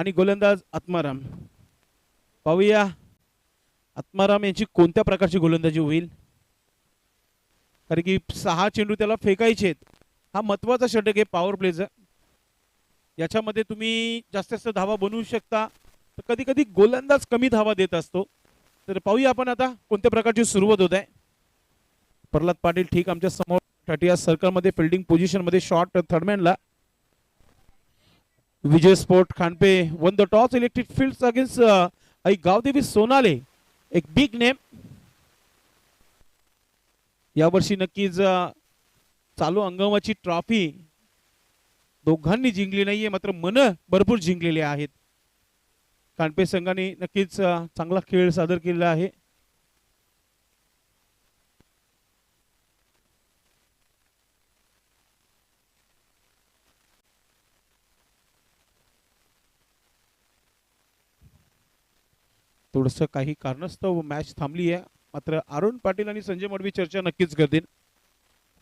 आणि गोलंदाज आत्माराम. पाहूया आत्माराम यांची कोणत्या प्रकारची गोलंदाजी होईल, कारण की 6 चेंडू त्याला फेकायचे आहेत. हा महत्वाचा षटक आहे पॉवर प्लेचा. याच्यामध्ये तुम्ही जास्त धावा बनवू शकता, तर कधी कधी गोलंदाज कमी धावा देत असतो. तर पाहूया आपण आता कोणत्या प्रकारची सुरुवात होत आहे. प्रल्हाद पाटील ठीक आमच्या समोर 30 सर्कल मध्ये फिल्डिंग पोझिशन मध्ये शॉट थर्डमॅनला. Vijay sport Khanpe won the toss elected fields against Aai Gavdevi Sonale, एक बिग नेम. यावर्षी नक्कीच चालू अंगमाची ट्रॉफी दोघांनी जिंकली नाहीये, मात्र मन भरपूर जिंकलेले आहेत. खानपे संघाने नक्कीच चांगला खेळ सादर केलेला आहे. थोडस काही कारणास्तव मॅच थांबली आहे, मात्र अरुण पाटील आणि संजय मडवी चर्चा नक्कीच करतील,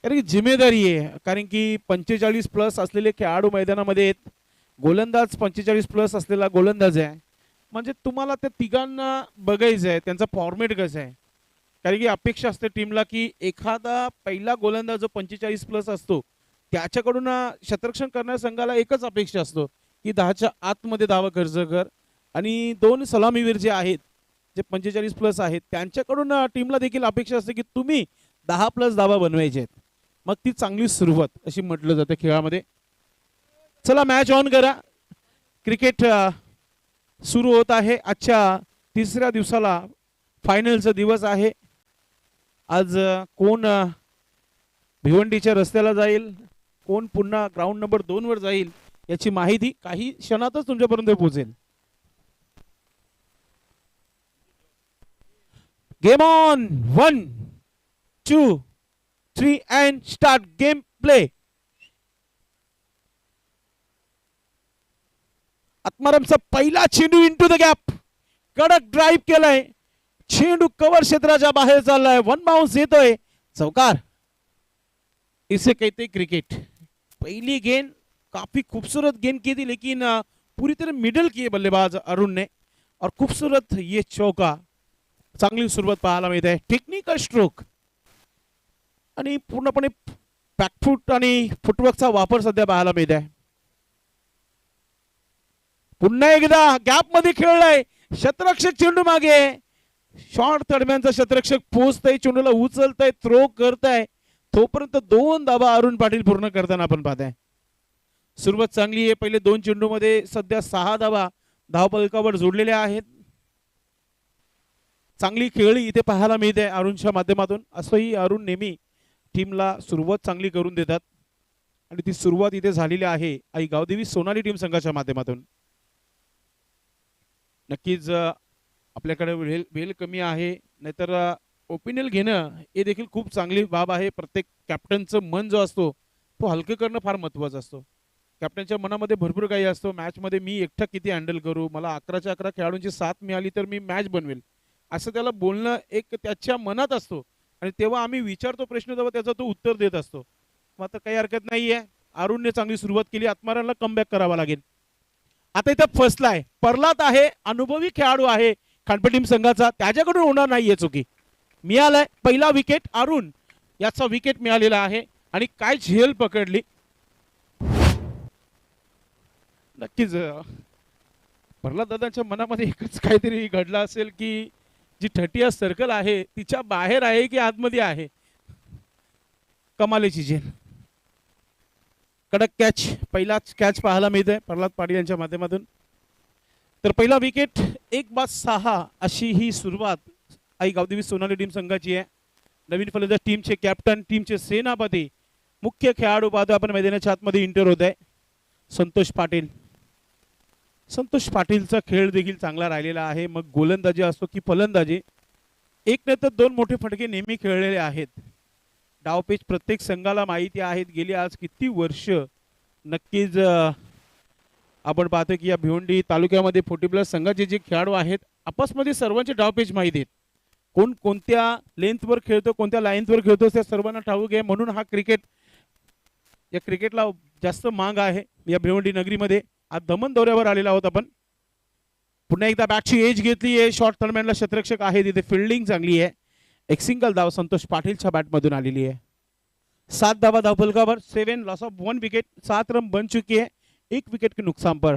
कारण की जिम्मेदारी आहे. कारण की 45 प्लस असलेले खेळाडू मैदानामध्ये आहेत. गोलंदाज 45 प्लस असलेला गोलंदाज आहे, म्हणजे तुम्हाला त्या तिघांना बघायचं आहे त्यांचा फॉर्मेट कसं आहे. कारण की अपेक्षा असते टीमला की एखादा पहिला गोलंदाज जो 45 प्लस असतो त्याच्याकडून शतरक्षण करणाऱ्या संघाला एकच अपेक्षा असतो की 10च्या आतमध्ये धावा खर्च कर, आणि 2 सलामीवीर जे आहेत जे 45 प्लस आहेत त्यांच्याकडून टीमला देखील अपेक्षा असते की तुम्ही 10 प्लस धावा बनवायचे आहेत. मग ती चांगली सुरुवात अशी म्हटलं जातं खेळामध्ये. चला मॅच ऑन करा. क्रिकेट सुरू होत आहे. आजच्या 3ऱ्या दिवसाला फायनलचा दिवस आहे. आज कोण भिवंडीच्या रस्त्याला जाईल, कोण पुन्हा ग्राउंड नंबर 2 वर जाईल याची माहिती काही क्षणातच तुमच्यापर्यंत पोहोचेल. Game on. 1 2 3 and start game play. आत्मारामचा पहिला चेंडू इंटू द गॅप, कडक ड्राईव्ह केलाय. चेंडू कव्हर क्षेत्राच्या बाहेर चाललाय. 1 बाउन्स येतोय, चौकार. इसे कहते क्रिकेट. पहली गेंद काफी खूबसूरत गेंद की थी, लेकिन पूरी तरह मिडल की है बल्लेबाज अरुण ने, और खूबसूरत ये चौका. चांगली सुरुवात पाहायला मिळते. टेक्निकल स्ट्रोक आणि पूर्णपणे बॅकफूट आणि फुटवर्कचा वापर सध्या पाहायला मिळत आहे. पुन्हा एकदा गॅप मध्ये खेळलाय. शतरक्षक चेंडू मागे. शॉर्ट दरम्यानचा शतरक्षक पोहोचतय, चेंडूला उचलताय, थ्रो करताय. तोपर्यंत 2 धावा अरुण पाटील पूर्ण करताना आपण पाहताय. सुरुवात चांगली आहे. पहिले 2 चेंडू मध्ये सध्या 6 धावा धावफलकावर जोडलेल्या आहेत. चांगली खेळी इथे पाहायला मिळते अरुणच्या माध्यमातून. असंही अरुण नेहमी टीमला सुरुवात चांगली करून देतात, आणि ती सुरुवात इथे झालेली आहे आई गावदेवी सोनाली टीम संघाच्या माध्यमातून. नक्कीच आपल्याकडे वेळ कमी आहे, नाहीतर ओपिनियन घेणं हे देखील खूप चांगली बाब आहे. प्रत्येक कॅप्टनचं मन जो असतो तो हलकं करणं फार महत्त्वाचं असतो. कॅप्टनच्या मनामध्ये भरपूर काही असतो. मॅचमध्ये मी एकटा किती हँडल करू, मला 11च्या 11 खेळाडूंची साथ मिळाली तर मी मॅच बनवेल, असं त्याला बोलणं एक त्याच्या मनात असतो. आणि तेव्हा आम्ही विचारतो प्रश्न, तेव्हा त्याचा तो उत्तर देत असतो. मात्र काही हरकत नाहीये. अरुणने चांगली सुरुवात केली. आत्मारामला कमबॅक करावा लागेल. आता इथं फसलाय. प्रल्हाद आहे, अनुभवी खेळाडू आहे खानपे टीम संघाचा, त्याच्याकडून होणार नाहीये चुकी. मिळालाय पहिला विकेट. अरुण याचा विकेट मिळालेला आहे, आणि काय झेल पकडली. नक्कीच प्रल्हाद दादांच्या मनामध्ये एकच काहीतरी घडलं असेल की जी 30 सर्कल आहे तिच्या बाहेर आहे की आतमध्ये आहे. कमालीची झेल. कडक कॅच, पहिलाच कॅच पाहायला मिळतोय प्रल्हाद पाटील यांच्या माध्यमातून. तर पहिला विकेट 1-6 अशी ही सुरुवात आई गावदेवी सोनाली टीम संघाची आहे. नवीन फलंदाज टीमचे कॅप्टन, टीमचे सेनापती, मुख्य खेळाडू पाहतो आपण मैदानाच्या आतमध्ये इंटर होत आहे संतोष पाटील. संतोष पाटीलचा खेळ देखील चांगला राहिलेला आहे. मग गोलंदाजी असो की फलंदाजी, एक नाही तर 2 मोठे फटके नेहमी खेळलेले आहेत. डावपेच प्रत्येक संघाला माहिती आहेत. गेली आज किती वर्ष नक्कीच आपण पाहतो की या भिवंडी तालुक्यामध्ये 40+ संघाचे जे खेळाडू आहेत आपसमध्ये सर्वांचे डावपेच माहिती आहेत. कोण कोणत्या लेंथवर खेळतो, कोणत्या लाईनवर खेळतो त्या सर्वांना ठाऊक आहे. म्हणून हा क्रिकेट, या क्रिकेटला जास्त मांग आहे या भिवंडी नगरीमध्ये. आज दमन दौऱ्यावर आलेला आहोत आपण. पुन्हा एकदा बॅटची एज घेतली आहे. शॉर्ट थर्डमॅनला शतरक्षक आहे, तिथे फिल्डिंग चांगली आहे. एक सिंगल धाव संतोष पाटीलच्या बॅटमधून आलेली आहे. 7 धावा धावफलकावर, 7 लॉस ऑफ 1 विकेट, 7 रन बन चुकी है, 1 विकेट के नुकसान पर.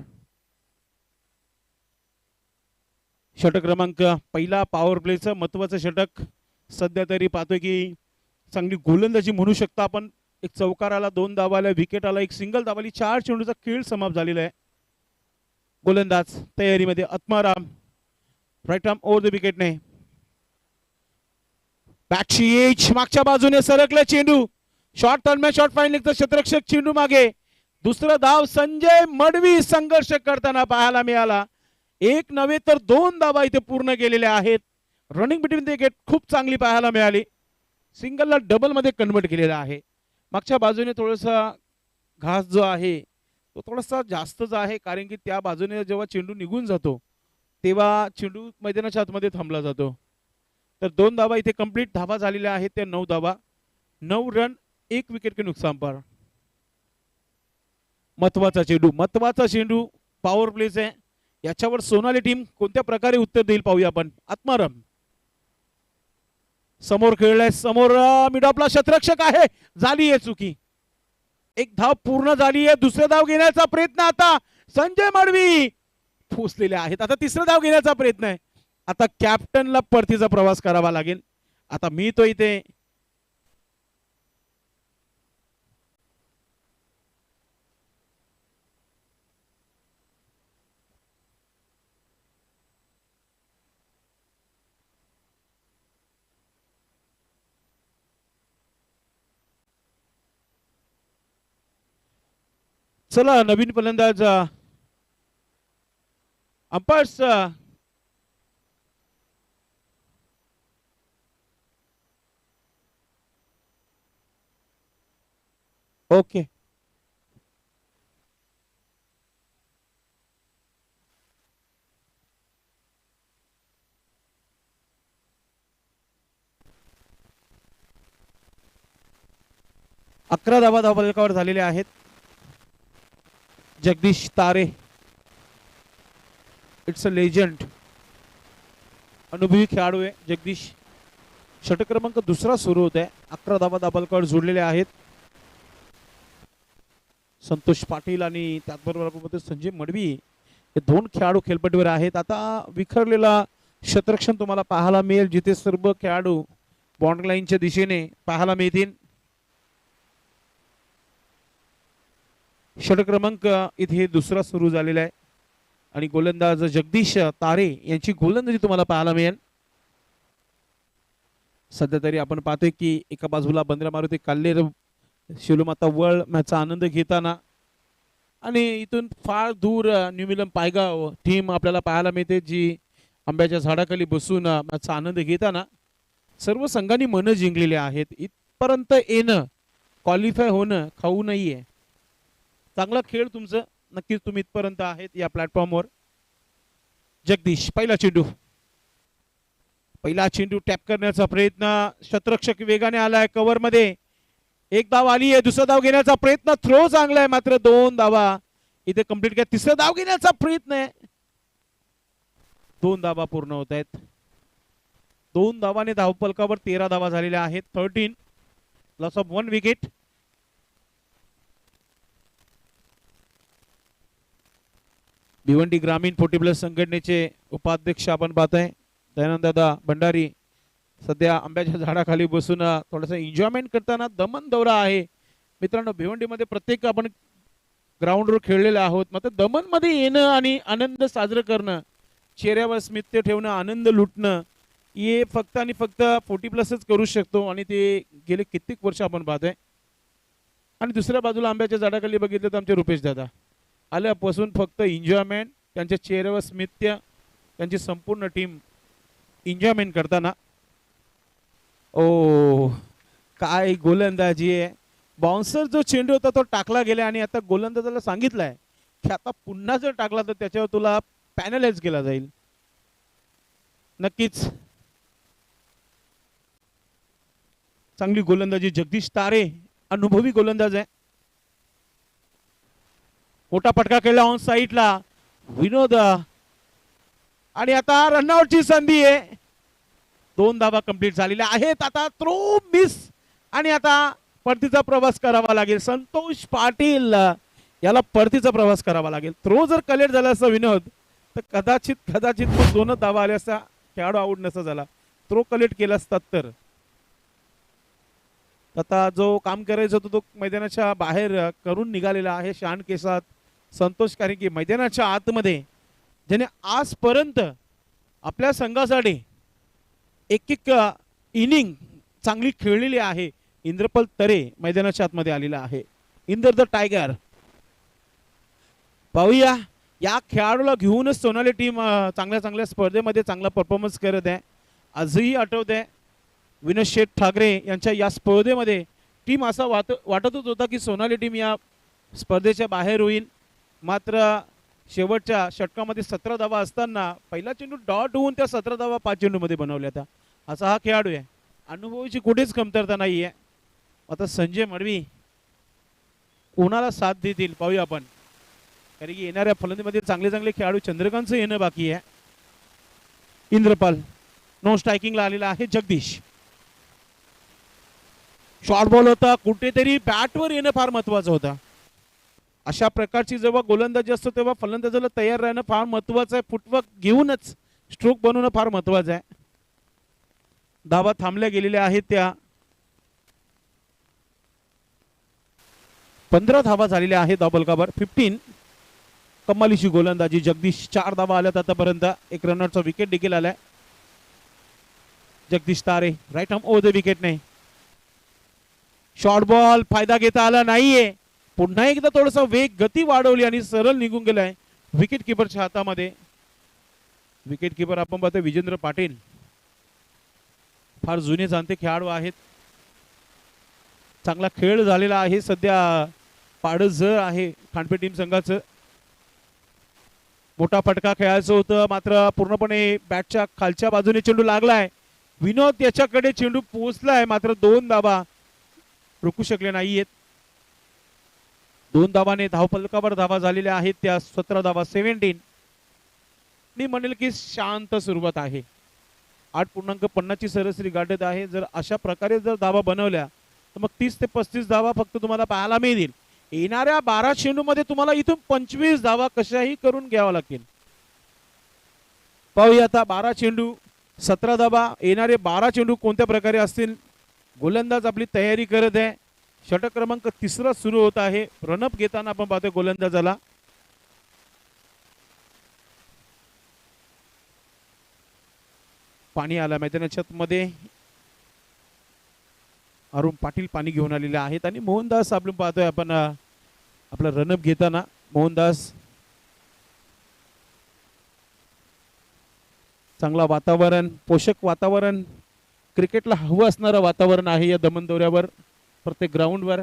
षटक क्रमांक पहिला पॉवर प्लेचं महत्वाचं षटक. सध्या तरी पाहतोय की चांगली गोलंदाजी म्हणू शकता आपण. एक चौकार आला, 2 धावा आल्या, विकेट आला, एक सिंगल धाव आली, 4 चेंडूचा खेळ समाप्त झालेला आहे. गोलंदाज तयारीमध्ये Atmaram, right arm over the विकेटने. बॅटची एज मागच्या बाजूने सरकला चेंडू. शॉर्ट टर्न शॉर्ट फाईन शतरक्षक चेंडू मागे. दुसरा धाव संजय मडवी संघर्ष करताना पाहायला मिळाला. 1 नव्हे तर 2 धावा इथे पूर्ण केलेल्या आहेत. रनिंग बिटवीन द विकेट खूप चांगली पाहायला मिळाली. सिंगलला डबल मध्ये कन्वर्ट केलेला आहे. मागच्या बाजूने थोडासा घास जो आहे तो थोडासा जास्तच आहे, कारण की त्या बाजूने जेव्हा चेंडू निघून जातो तेव्हा चेंडू मैदानाच्या आतमध्ये थांबला जातो. तर 2 धावा इथे कंप्लीट धावा झालेल्या आहेत. त्या 9 धावा, 9 रन, 1 विकेट के नुकसान पर. महत्वाचा चेंडू पॉवर प्लेस आहे. याच्यावर सोनाली टीम कोणत्या प्रकारे उत्तर देईल पाहूया आपण. आत्माराम समोर खेळलाय, समोर मिड ऑफला शतरक्षक आहे, झाली आहे चुकी. 1 धाव पूर्ण झाली आहे. दुसरा धाव घेण्याचा प्रयत्न आता संजय मडवी पोचलेले आहेत. आता तिसरा धाव घेण्याचा प्रयत्न आहे. आता कॅप्टनला परतीचा प्रवास करावा लागेल. आता मी तो इथे चला नवीन फलंदाज अंपायर्स ओके. अकरा धावा धावफलकावर झालेल्या आहेत. जगदीश तारे, इट्स अ लेजंड, अनुभवी खेळाडू आहे जगदीश. षटक क्रमांक दुसरा सुरू होत आहे. 11 धावा धावफलकावर जोडलेल्या आहेत. संतोष पाटील आणि त्याचबरोबर संजय मडवी हे 2 खेळाडू खेळपट्टीवर आहेत. आता विखरलेला शतरक्षण तुम्हाला पाहायला मिळेल, जिथे सर्व खेळाडू बॉन्ड लाईनच्या दिशेने पाहायला मिळतील. षटक क्रमांक इथे दुसरा सुरू झालेला आहे आणि गोलंदाज जगदीश तारे यांची गोलंदाजी तुम्हाला पाहायला मिळेल. सध्या तरी आपण पाहतोय की एका बाजूला बंद्रा मारुती काल्लेर शिवलमाता वर्ल्ड मॅचचा आनंद घेताना आणि इथून फार दूर न्यू मिलम पायगाव टीम आपल्याला पाहायला मिळते, जी आंब्याच्या झाडाखाली बसून मॅचचा आनंद घेताना. सर्व संघांनी मनं जिंकलेली आहेत. इथपर्यंत येणं, क्वालिफाय होणं खाऊ नाहीये. चांगला खेळ तुमचं, नक्कीच तुम्ही इथपर्यंत आहेत या प्लॅटफॉर्मवर. जगदीश पहिला चेंडू टॅप करण्याचा प्रयत्न. शतरक्षक वेगाने आलाय कव्हर मध्ये. 1 धाव आली आहे. दुसरा धाव घेण्याचा प्रयत्न. थ्रो चांगला आहे, मात्र 2 धावा इथे कंप्लीट केल्या. तिसरा धाव घेण्याचा प्रयत्न आहे. 2 धावा पूर्ण होत आहेत. 2 धावाने धावफलकावर 13 धावा झालेल्या आहेत. 13 लॉस ऑफ 1 विकेट. भिवंडी ग्रामीण 40+ संघटनेचे उपाध्यक्ष आपण पाहतोय दयानंद दादा भंडारी सध्या आंब्याच्या झाडाखाली बसून थोडासा एन्जॉयमेंट करताना. दमन दौरा आहे मित्रांनो. भिवंडीमध्ये प्रत्येक आपण ग्राउंडवर खेळलेले आहोत, मात्र दमन मध्ये येणं आणि आनंद साजरं करणं, चेहऱ्यावर स्मित ठेवणं, आनंद लुटणं, हे फक्त आणि फक्त 40+च करू शकतो आणि ते गेले कित्येक वर्ष आपण पाहतोय. आणि दुसऱ्या बाजूला आंब्याच्या झाडाखाली बघितलं तर आमचे रुपेश दादा आल्यापासून फक्त एन्जॉयमेंट, त्यांच्या चेहऱ्यावर स्मित्य, त्यांची संपूर्ण टीम एन्जॉयमेंट करताना. ओ काय गोलंदाजी आहे. बाउन्सर जो चेंडू होता तो टाकला गेला आणि आता गोलंदाजाला सांगितलंय की आता पुन्हा जर टाकला तर त्याच्यावर तुला पॅनलाइज केला जाईल. नक्कीच चांगली गोलंदाजी. जगदीश तारे अनुभवी गोलंदाज आहे. मोठा फटका केला ऑन साईडला. विनोद आणि आता रनआउटची संधी आहे. 2 धावा कंप्लीट झालेल्या आहेत. आता थ्रो मिस आणि आता परतीचा प्रवास करावा लागेल. संतोष पाटील याला परतीचा प्रवास करावा लागेल. थ्रो जर कलेक्ट झाला असता विनोद तर कदाचित मग 2 धावा आल्या असता, खेळाडू आउट नसता झाला. थ्रो कलेक्ट केला असतात तर. आता जो काम करायचं होतं तो मैदानाच्या बाहेर करून निघालेला आहे शान केसात संतोष. कारण की मैदानाच्या आतमध्ये ज्याने आजपर्यंत आपल्या संघासाठी एक इनिंग चांगली खेळलेली आहे, इंद्रपाल तरे मैदानाच्या आतमध्ये आलेला आहे. Inder the tiger. पाहूया या खेळाडूला घेऊनच सोनाली टीम चांगल्या स्पर्धेमध्ये चांगला परफॉर्मन्स करत आहे. आजही आठवत आहे विनोद शेठ ठाकरे यांच्या या स्पर्धेमध्ये टीम असा वाटतच होता की सोनाली टीम या स्पर्धेच्या बाहेर होईल. मात्र शेवटच्या षटकामध्ये 17 धावा असताना पहिला चेंडू डॉट होऊन त्या 17 धावा 5 चेंडूमध्ये बनवल्या त्या. असा हा खेळाडू आहे. अनुभवाची कुठेच कमतरता नाही आहे. आता संजय मडवी कोणाला साथ देतील पाहूया आपण. कारण की येणाऱ्या फलंदाजीमध्ये चांगले खेळाडू चंद्रकांतचं येणं बाकी आहे. इंद्रपाल नो स्ट्रायकिंगला आलेला आहे. जगदीश शॉर्ट बॉल होता, कुठेतरी बॅटवर येणं फार महत्वाचं होतं. अशा प्रकारची जेव्हा गोलंदाजी असतो तेव्हा फलंदाजाला तयार राहणं फार महत्वाचं आहे. फुटवर्क घेऊनच स्ट्रोक बनवणं फार महत्वाचं आहे. धावा थांबल्या गेलेल्या आहेत त्या 15 धावा झालेल्या आहेत धावफलकावर. 15 कमालीची गोलंदाजी. जगदीश 4 धावा आल्यात आतापर्यंत. एक रनआउटचा विकेट देखील आलाय. Jagdish Tare right arm over the wicket नाही. शॉर्ट बॉल फायदा घेता आला नाहीये. पुन्हा एकदा थोडासा वेग गती वाढवली आणि सरळ निघून गेलाय विकेट किपरच्या हातामध्ये. विकेट किपर आपण पाहतोय विजेंद्र पाटील. फार जुने जाणते खेळाडू आहेत. चांगला खेळ झालेला आहे. सध्या पाडजर आहे खांडपे टीम संघाचं. मोठा फटका खेळायचं होतं मात्र पूर्णपणे बॅटच्या खालच्या बाजूने चेंडू लागलाय. विनोद याच्याकडे चेंडू पोहोचलाय मात्र 2 धावा रोखू शकले नाहीयेत. 2 धावाने धावफलकावर धावा झालेल्या आहेत त्या 17 धावा 17. मी म्हणेल की शांत सुरुवात आहे. 8.50 ची सरासरी गाठत आहे. जर अशा प्रकारे जर धावा बनवल्या तर मग 30 ते 35 धावा फक्त तुम्हाला पाहायला मिळतील. येणाऱ्या 12 चेंडूमध्ये तुम्हाला इथून 25 धावा कशाही करून घ्यावा लागतील. पाहूया आता 12 चेंडू 17 धावा. येणारे 12 चेंडू कोणत्या प्रकारे असतील. गोलंदाज आपली तयारी करत आहे. षटक क्रमांक 3 सुरू होत आहे. रनअप घेताना आपण पाहतोय गोलंदाजाला. पाणी आलं मैदानाच्या मध्ये. अरुण पाटील पाणी घेऊन आलेले आहेत आणि मोहनदास आपण पाहतोय आपण आपला रनअप घेताना. मोहनदास चांगला वातावरण, पोषक वातावरण, क्रिकेटला हवं असणारं वातावरण आहे या दमन दौऱ्यावर प्रत्येक ग्राउंडवर.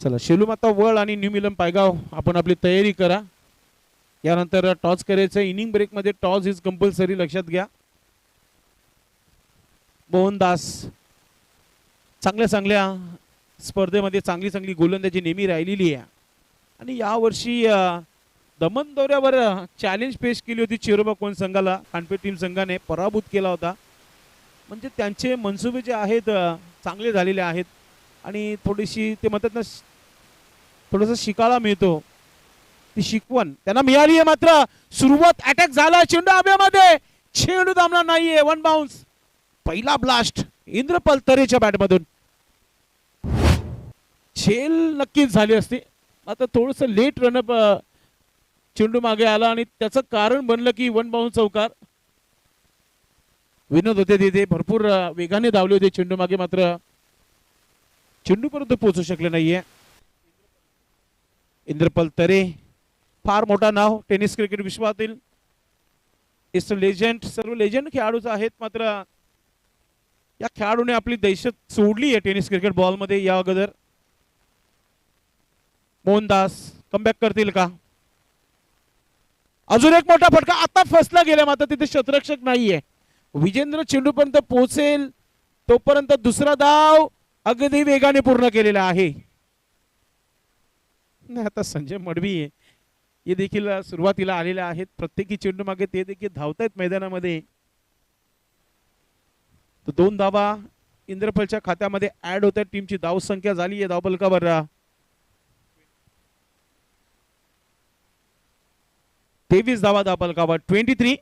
चला शेलू माता वळ आणि न्यू मिलम पायगाव आपण आपली तयारी करा. यानंतर टॉस करायचं. इनिंग ब्रेक मध्ये टॉस इज कंपल्सरी लक्षात घ्या. मोहनदास चांगल्या स्पर्धेमध्ये चांगली गोलंदाजी नेहमी राहिलेली आहे आणि यावर्षी दमन दौऱ्यावर चॅलेंज पेश केली होती चिरोबा कोण संघाला. खांडपे टीम संघाने पराभूत केला होता. म्हणजे त्यांचे मनसुबे जे आहेत चांगले झालेले आहेत आणि थोडीशी ते म्हणतात ना थोडंसं शिकायला मिळतो. ती शिकवण त्यांना मिळाली आहे. मात्र सुरुवात अटॅक झाला. चेंडू आब्यामध्ये. चेंडू थांबला नाहीये. 1 बाउन्स. पहिला ब्लास्ट इंद्रपाल तरेच्या बॅटमधून. झेल नक्कीच झाली असती. आता थोडस लेट रनअप चेंडू मागे आला आणि त्याचं कारण बनलं की 1 बाउन्स चौकार. विनोद होते तिथे भरपूर वेगाने धावले होते चेंडू मागे मात्र चेंडू पर्यंत पोहोचू शकले नाहीये. इंद्रपाल तरे फार मोठा नाव टेनिस क्रिकेट विश्वातील. It's legend. सर्व लेजंड खेळाडूच आहेत मात्र या खेळाडूने आपली दहशत सोडली आहे टेनिस क्रिकेट बॉल मध्ये या अगोदर. मोहनदास कमबॅक करतील का. अजून एक मोठा फटका. आता फसला गेला मात्र तिथे क्षेत्ररक्षक नाहीये. विजेंद्र चेंडूपर्यंत पोहोचेल तोपर्यंत दुसरा धाव अगदी वेगाने पूर्ण केलेला आहे. आता संजय मडवी हे देखील सुरुवातीला आलेले आहेत. प्रत्येकी चेंडू मागे ते देखील धावतायत मैदानामध्ये. तो 2 धावा इंद्रफलच्या खात्यामध्ये ऍड होत आहेत. टीमची धाव संख्या झाली आहे धावफलकावर 23 धावा धावफलकावर 23.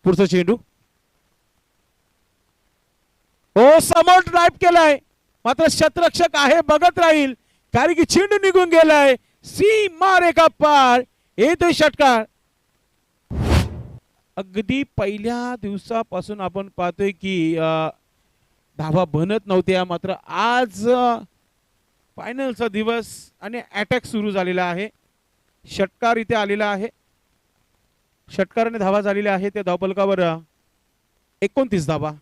पुढचा चेंडू हो समोर ड्राइव्ह केलाय मात्र शतरक्षक आहे बघत राहील कारण की चेंडू निघून गेलाय सीमा रेखा पार. येतोय षटकार. अगदी पहिल्या दिवसापासून आपण पाहतोय की धावा बनत नव्हत्या मात्र आज फायनलचा दिवस आणि अटॅक सुरू झालेला आहे. षटकार इथे आलेला आहे. षटकाराने धावा झालेल्या आहे त्या धावफलकावर 29 धावा.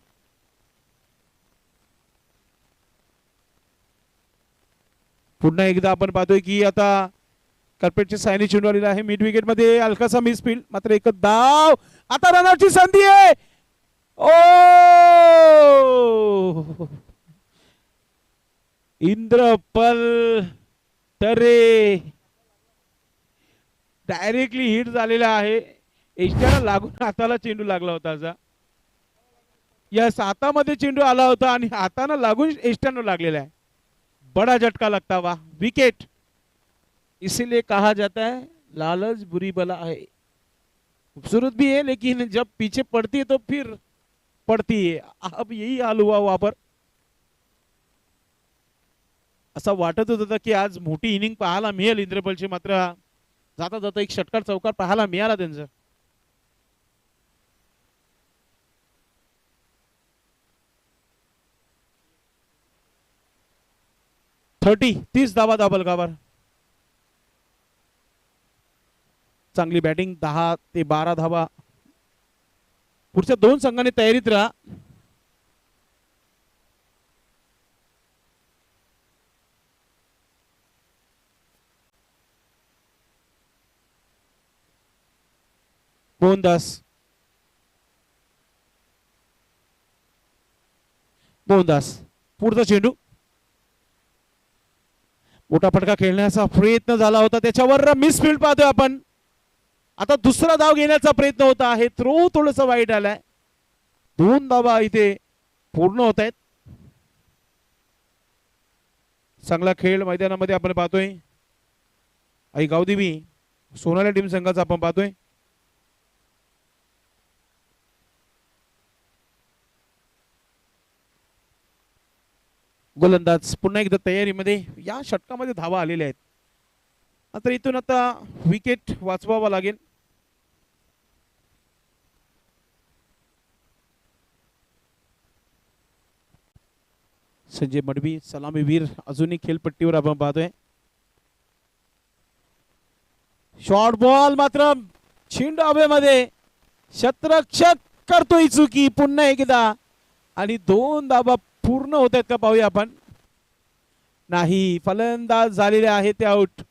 पुन्हा एकदा आपण पाहतोय की आता कार्पेटचे सायनी चेंडू आलेला आहे मिड विकेट मध्ये हलकासा मिसफील्ड मात्र एक धाव. आता रनआउटची संधी आहे. ओ इंद्रपल तरे डायरेक्टली हिट झालेला आहे. एष्ट्याला लागून हाताला चेंडू लागला होता. असा यस हातामध्ये चेंडू आला होता आणि हाताने लागून एष्ट्यानं लागलेला है. बड़ा झटका लगता हुआ विकेट. इसीलिए कहा जाता है लालच बुरी बला है. खूबसूरत भी है लेकिन जब पीछे पड़ती है तो फिर पड़ती है. अब यही हाल हुआ वहां पर. असा वाटत होता की आज मोठी इनिंग पाहायला मिळेल इंद्रपलची मात्र जाता जाता एक षटकार चौकार पाहायला मिळाला त्यांचं. तीस धावा धावफलकावर. चांगली बॅटिंग 10 ते 12 धावा. पुढच्या 2 संघाने तयारीत राहा. मोहनदास पुढचा चेंडू. मोठा फटका खेळण्याचा प्रयत्न झाला होता त्याच्यावर मिसफील्ड पाहतोय आपण. आता दुसरा धाव घेण्याचा प्रयत्न होता आहे. थ्रो थोडस वाईट आलाय. 2 धावा इथे पूर्ण होत आहेत. चांगला खेळ मैदानामध्ये आपण पाहतोय. आई गावदेवी सोनाली टीम संघाचा आपण पाहतोय. गोलंदाज पुन्हा एकदा तयारीमध्ये. या षटकामध्ये धावा आलेल्या आहेत. मात्र इथून आता विकेट वाचवावा लागेल. संजय मडवी सलामीवीर अजूनही खेळपट्टीवर आपण पाहतोय. शॉर्ट बॉल मात्र चेंडू हवेमध्ये. शतरक्षक करतोय चुकी पुन्हा एकदा आणि 2 धावा पूर्ण होत आहेत का पाहूया आपण. नाही फलंदाज झालेले आहेत ते आउट.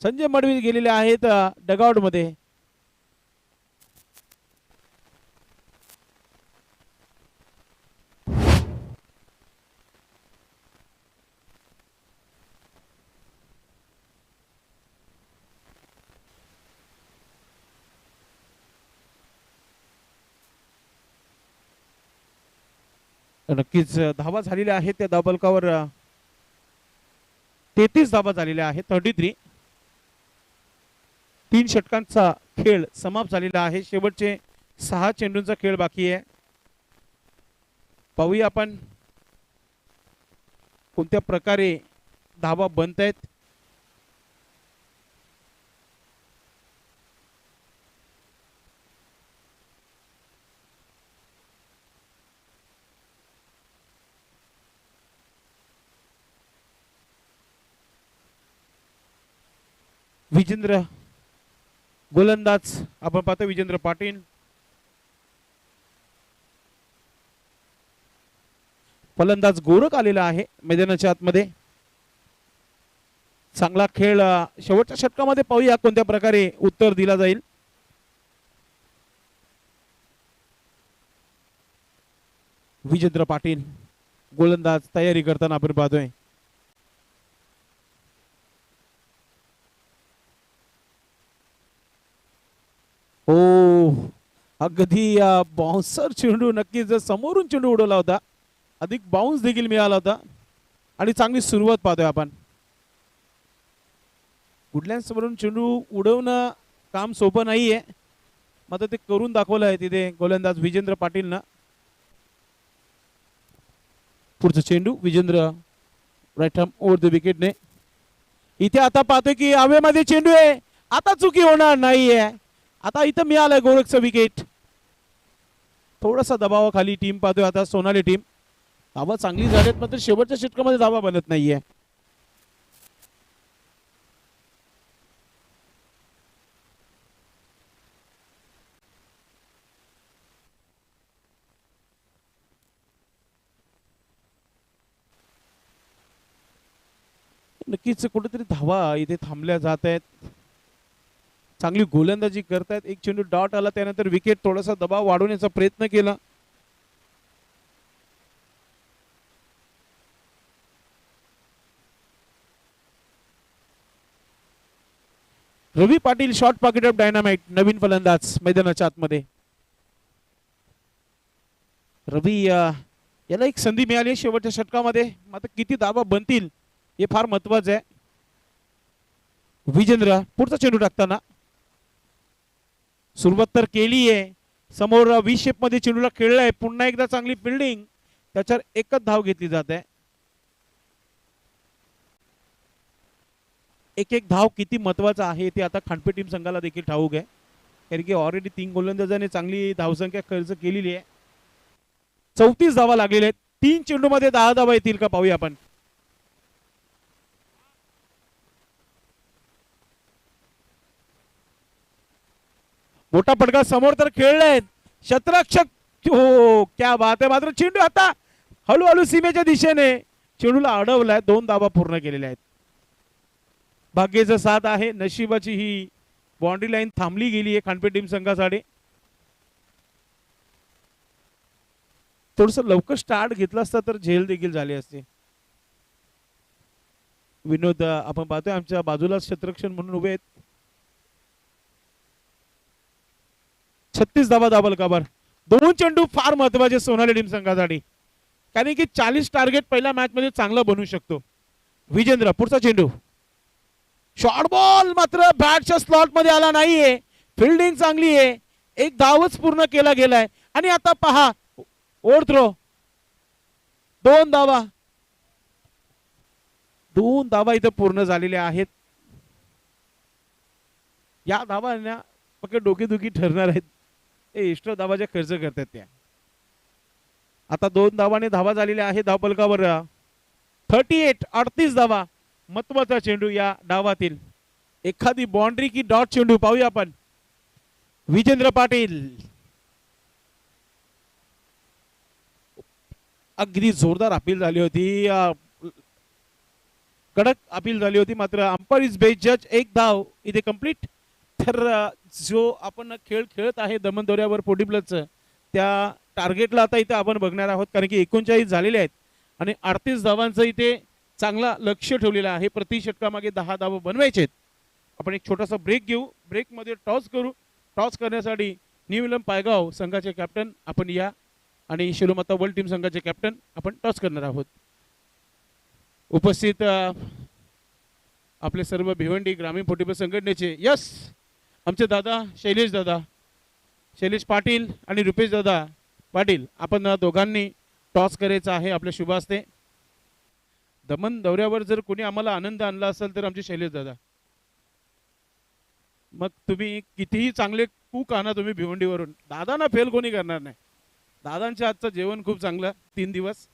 संजय मडवी गेलेले आहेत डगआउट मध्ये. नक्कीच धावा झालेल्या आहेत त्या धावफलकावर 33 धावा झालेल्या आहेत 33. 3 षटकांचा खेळ समाप्त झालेला आहे. शेवटचे 6 चेंडूंचा खेळ बाकी आहे. पाहूया आपण कोणत्या प्रकारे धावा बनतायत. विजेंद्र गोलंदाज आपण पाहतो. विजेंद्र पाटील. फलंदाज गोरख आलेला आहे मैदानाच्या आतमध्ये. चांगला खेळ शेवटच्या षटकामध्ये पाहूया कोणत्या प्रकारे उत्तर दिला जाईल. विजेंद्र पाटील गोलंदाज तयारी करताना आपण पाहतोय. ओ अगदी बाउन्सर चेंडू नक्कीच जर समोरून चेंडू उडवला होता अधिक बाउन्स देखील मिळाला होता आणि चांगली सुरुवात पाहतोय आपण. वुडलँड समोरून चेंडू उडवणं काम सोपं नाहीये मात्र ते करून दाखवलं आहे तिथे गोलंदाज विजेंद्र पाटीलनं. पुढचा चेंडू Vijendra right arm over the विकेटने. इथे आता पाहतोय की हवेमध्ये चेंडू आहे आता चुकी होणार नाहीये. आता इथं मिळालंय गोरखचं विकेट. थोडासा दबावाखाली टीम पाहतोय आता सोनाली टीम. धावा चांगली झालीत मात्र शेवटच्या षटकामध्ये धावा बनत नाहीये. नक्कीच कुठेतरी धावा इथे थांबल्या जात आहेत. चांगली गोलंदाजी करतायत. एक चेंडू डॉट आला त्यानंतर विकेट थोडासा दबाव वाढवण्याचा प्रयत्न केला. Ravi Patil short pocket of dynamite नवीन फलंदाज मैदानाच्या आतमध्ये. रवी याला एक संधी मिळाली शेवटच्या षटकामध्ये मात्र किती धावा बनतील हे फार महत्वाचं आहे. विजेंद्र पुढचा चेंडू टाकताना सुरुवात तर केली आहे. समोर वी शेप मध्ये चेंडूला खेळलाय. पुन्हा एकदा चांगली फिल्डिंग त्याच्यावर एकच धाव घेतली जात आहे. एक एक धाव किती महत्वाचा आहे ते आता खांडपे टीम संघाला देखील ठाऊक आहे कारण की ऑलरेडी 3 गोलंदाजांनी चांगली धावसंख्या खर्च केलेली आहे. 34 धावा लागलेल्या आहेत. 3 चेंडू मध्ये 10 धावा येतील का पाहूया आपण. मोठा फटका समोर तर खेळलाय. शतरक्षक हो क्या बात आहे. मात्र चेंडू आता हळूहळू सीमेच्या दिशेने चेंडूला अडवलाय. 2 धावा पूर्ण केलेल्या आहेत. भाग्याचा साथ आहे. नशिबाची ही बाउंड्री लाईन थांबली गेली आहे खांडपे टीम संघासाठी. थोडस लवकर स्टार्ट घेतला असता तर झेल देखील झाली असते. विनोद आपण पाहतोय आमच्या बाजूला क्षेत्ररक्षण म्हणून उभे आहेत. 36 धावा दाबल काबर. 2 चेंडू फार महत्वाचे सोनाली टीम संघासाठी कारण की 40 टार्गेट पहिल्या मॅच मध्ये चांगला बनवू शकतो. विजेंद्र पुढचा चेंडू शॉर्ट बॉल मात्र बॅटच्या स्लॉट मध्ये आला नाहीये. फिल्डिंग चांगली आहे. एक धावच पूर्ण केला गेलाय आणि आता पहा ओव्हर थ्रो. 2 धावा 2 धावा इथं पूर्ण झालेल्या आहेत. या धावांना फक्त डोकेदुखी ठरणार आहेत. ते एक्स्ट्रा धावाच्या खर्च करतात त्या. आता 2 धावाने धावा झालेल्या आहेत धावफलकावर. 38 धावा. महत्वाचा चेंडू या डावातील. एखादी बाउंड्री की डॉट चेंडू पाहूया आपण. विजेंद्र पाटील अगदी जोरदार अपील झाली होती. कडक अपील झाली होती मात्र अंपायर इज बेस्ट जज. एक धाव इथे कंप्लीट. तर जो आपण खेळ खेळत आहे दमन दौऱ्यावर 40 प्लसचं त्या टार्गेटला आता इथे आपण बघणार आहोत कारण की 39 झालेले आहेत आणि 38 धावांचं इथे चांगला लक्ष ठेवलेलं आहे. प्रति षटकामागे 10 धावा बनवायचे आहेत. आपण एक छोटासा ब्रेक घेऊ. ब्रेक मध्ये टॉस करू. टॉस करण्यासाठी न्यू इलम पायगाव संघाचे कॅप्टन आपण या आणि शिरोमाता वर्ल्ड टीम संघाचे कॅप्टन आपण टॉस करणार आहोत. उपस्थित आपले सर्व भिवंडी ग्रामीण 40 प्लस संघटनेचे यस आमचे दादा शैलेश पाटील आणि रुपेश दादा पाटील आपण दोघांनी टॉस करायचा आहे आपल्या शुभ हस्ते. दमन दौऱ्यावर जर कोणी आम्हाला आनंद आणला असेल तर आमचे शैलेश दादा. मग तुम्ही कितीही चांगले कुक आणा तुम्ही भिवंडीवरून दादांना फेल कोणी करणार नाही. दादांच्या हातचं जेवण खूप चांगलं 3 दिवस.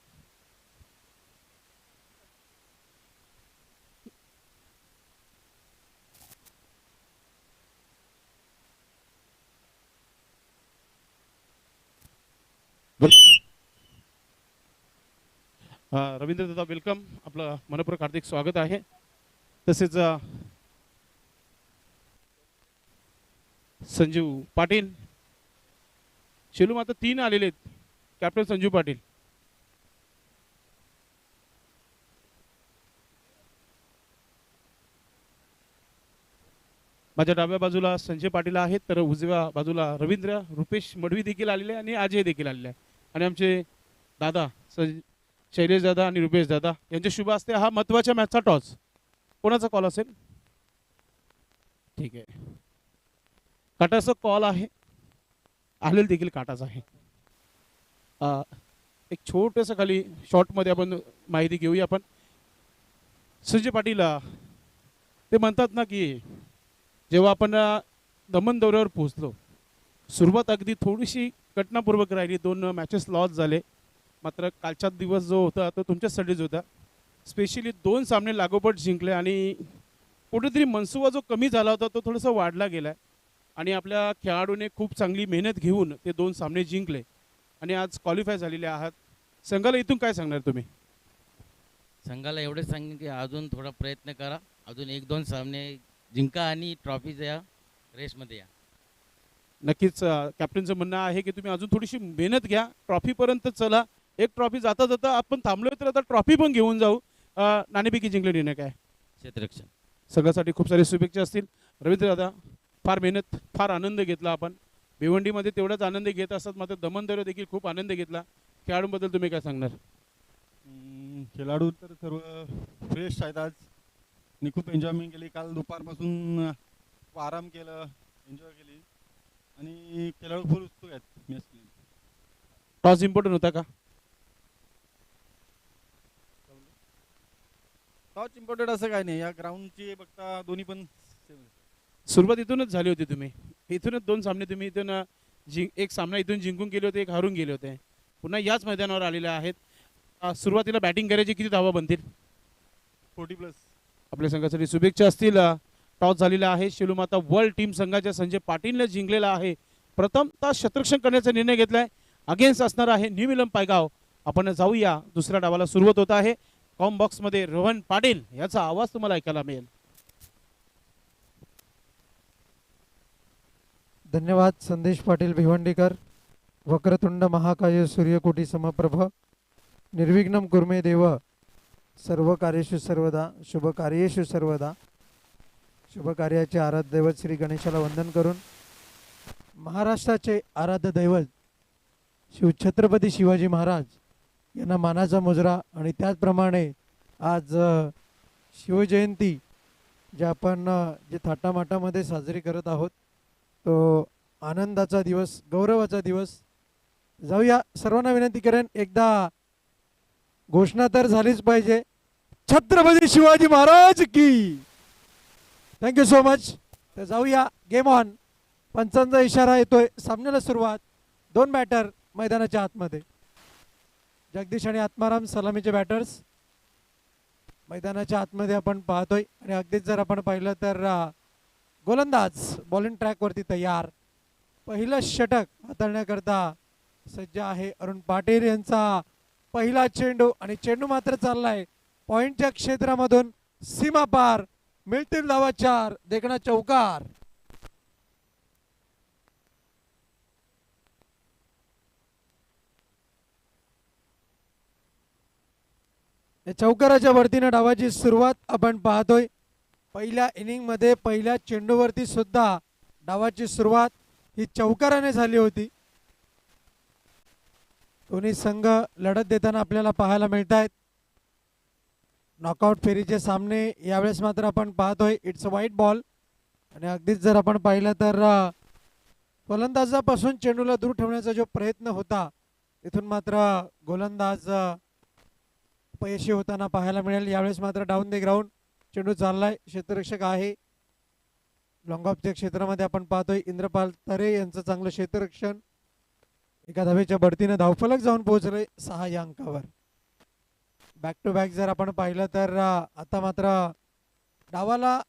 रवींद्र दादा वेलकम. आपलं मनपूर्वक हार्दिक स्वागत आहे. तसेच संजीव पाटील. चेंडू मात्र 3 आलेले आहेत. कॅप्टन संजीव पाटील. माझ्या डाव्या बाजूला संजय पाटील आहेत, तर उजव्या बाजूला रवींद्र रुपेश मडवी देखील आलेले आहे आणि अजय देखील आलेले आहे. आणि आमचे दादा शैलेश दादा आणि रुपेश दादा यांचे शुभ असते. हा महत्वाच्या मॅचचा टॉस कोणाचा कॉल असेल? ठीक आहे, काटाचा कॉल आहे. आलेल देखील काटाच आहे. एक छोटंसं खाली शॉर्टमध्ये आपण माहिती घेऊया. आपण संजय पाटील ते म्हणतात ना की जेव्हा आपण दमन दौऱ्यावर पोहोचलो, सुरुवात अगदी थोडीशी घटनापूर्वक राहिली. 2 मॅचेस लॉस झाले. मात्र कालचा दिवस जो होता तो तुमच्यासाठीच होता. स्पेशली 2 सामने लागोपाठ जिंकले आणि कुठेतरी मनसुबा जो कमी झाला होता तो थोडासा वाढला गेला आणि आपल्या खेळाडूने खूप चांगली मेहनत घेऊन ते 2 सामने जिंकले आणि आज क्वालिफाय झालेले आहात. संघाला इथून काय सांगणार तुम्ही? संघाला एवढंच सांगेन की अजून थोडा प्रयत्न करा, अजून 1-2 सामने जिंका आणि ट्रॉफीच्या रेसमध्ये या. नक्कीच कॅप्टनचं म्हणणं आहे की तुम्ही अजून थोडीशी मेहनत घ्या, ट्रॉफीपर्यंत चला. एक ट्रॉफी जाता जाता आपण थांबलो तर आता ट्रॉफी पण घेऊन जाऊ. नाणेफेकी जिंकले निर्णय काय? क्षेत्ररक्षण. सगळ्यासाठी खूप सारे शुभेच्छा असतील. रवींद्र दादा, फार मेहनत, फार आनंद घेतला आपण. भिवंडीमध्ये तेवढाच आनंद घेत असतात, मात्र दमनदऱ्यावर देखील खूप आनंद घेतला. खेळाडूंबद्दल तुम्ही काय सांगणार? खेळाडू तर सर्व फ्रेश आहेत आज आणि खूप एन्जॉयमेंट केली. काल दुपारपासून खूप आराम केलं, एन्जॉय केली आणि खेळाडू फुल उत्सुक आहेत मॅच. टॉस इम्पॉर्टंट होता का? टॉस इम्पॉर्टंट असं काही नाही. या ग्राउंडची बघता दोन्ही पण सुरुवात इथूनच झाली होती. तुम्ही इथूनच 2 सामने तुम्ही इथून एक सामना इथून जिंकून गेले होते, एक हारून गेले होते. पुन्हा याच मैदानावर आलेले आहेत. सुरुवातीला बॅटिंग करायची किती धावा बनतील? 40+. आपल्या संघासाठी शुभेच्छा असतील. टॉस झालेला आहे. शेलूमाता वर्ल्ड टीम संघाच्या संजय पाटीलने जिंकलेला आहे. प्रथमतः शतरक्षण करण्याचा निर्णय घेतलाय. अगेन्स्ट असणार आहे न्यू मिलम पायगाव. आपण जाऊया, दुसऱ्या डावाला सुरुवात होत आहे. कॉम बॉक्स मध्ये रोहन पाटील याचा आवाज तुम्हाला ऐकायला मिळेल. धन्यवाद संदेश पाटील भिवंडीकर. वक्रतुंड महाकाय सूर्यकोटी समप्रभ निर्विघ्नं कुर्मे देव सर्व कार्येषु सर्वदा शुभ कार्येषु सर्वदा. शुभ कार्याचे आराध्य दैवत श्री गणेशाला वंदन करून महाराष्ट्राचे आराध्य दैवत छत्रपती शिवाजी महाराज यांना मानाचा मुजरा आणि त्याचप्रमाणे आज शिवजयंती जे आपण जे थाटामाटामध्ये साजरी करत आहोत तो आनंदाचा दिवस, गौरवाचा दिवस. जाऊया, सर्वांना विनंती करेन एकदा घोषणा तर झालीच पाहिजे. छत्रपती शिवाजी महाराज की. Thank you so much. तर जाऊया, गेम ऑन. पंचांचा इशारा येतोय. सामन्याला सुरुवात. 2 बॅटर मैदानाच्या आतमध्ये. जगदीश आणि आत्माराम सलामीचे बॅटर्स मैदानाच्या आतमध्ये आपण पाहतोय. आणि अगदीच जर आपण पाहिलं तर गोलंदाज बॉलिंग ट्रॅकवरती तयार. पहिलं षटक हाताळण्याकरता सज्ज आहे अरुण पाटील यांचा पहिला चेंडू आणि चेंडू मात्र चाललाय पॉइंटच्या क्षेत्रामधून सीमा पार. मिळतील धावा 4. देखणा चौकार. चौकाराच्या वरतीने डावाची सुरुवात आपण पाहतोय. पहिल्या इनिंग मध्ये पहिल्या चेंडूवरती सुद्धा डावाची सुरुवात ही चौकाराने झाली होती. दोन्ही संघ लढत देताना आपल्याला पाहायला मिळत आहेत. नॉकआउट फेरीचे सामने यावेळेस मात्र आपण पाहतोय. It's a white ball. आणि अगदीच जर आपण पाहिलं तर गोलंदाजापासून चेंडूला दूर ठेवण्याचा जो प्रयत्न होता तिथून मात्र गोलंदाज अपयशी होताना पाहायला मिळेल. यावेळेस मात्र डाऊन द ग्राउंड चेंडू चाललाय. क्षेत्ररक्षक आहे लॉंग ऑफच्या क्षेत्रामध्ये आपण पाहतोय इंद्रपाल तरे यांचं चांगलं क्षेत्ररक्षण. एका धावेच्या बढतीने धावफलक जाऊन पोहोचले 6 या अंकावर. बॅक टू बॅक जर आपण पाहिलं तर आता मात्र डावाला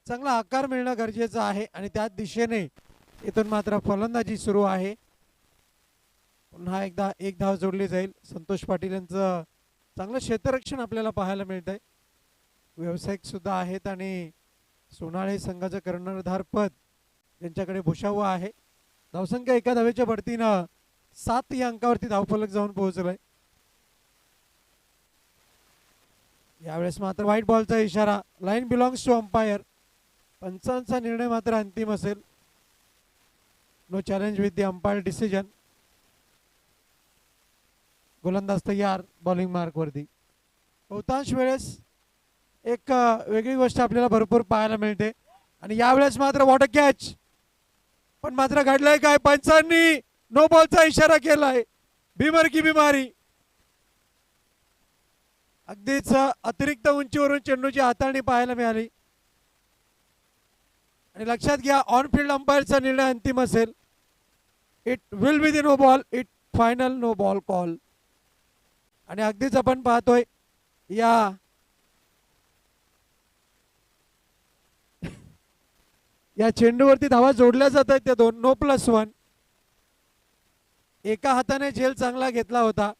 चांगला आकार मिळणं गरजेचं आहे आणि त्याच दिशेने इथून मात्र फलंदाजी सुरू आहे. पुन्हा एकदा 1 धाव जोडली जाईल. संतोष पाटील यांचं चांगलं क्षेत्ररक्षण आपल्याला पाहायला मिळतंय. व्यावसायिक सुद्धा आहेत आणि सोनाळे संघाचं कर्णधार पद त्यांच्याकडे भूषावं आहे. धावसंख्या एका धावेच्या बढतीनं 7 या अंकावरती धावफलक जाऊन पोहोचलाय. यावेळेस मात्र व्हाईट बॉलचा इशारा. Line belongs to umpire. पंचांचा निर्णय मात्र अंतिम असेल. No challenge with the umpire decision. गोलंदाज तयार बॉलिंग मार्कवरती. बहुतांश वेळेस एक वेगळी गोष्ट आपल्याला भरपूर पाहायला मिळते आणि यावेळेस मात्र वॉटर कॅच. पण मात्र घडलंय काय, पंचांनी नो बॉलचा इशारा केलाय. बिमर की बिमारी. अगदीच अतिरिक्त उंचीवरून चेंडूची हाताळणी पाहायला मिळाली आणि लक्षात घ्या ऑन फील्ड अंपायरचा निर्णय अंतिम असेल. It will be the no ball. It final no ball call. आणि अगदीच आपण पाहतोय या चेंडूवरती धावा जोडल्या जात आहेत त्या दोन. नो +1. एका हाताने झेल चांगला घेतला होता.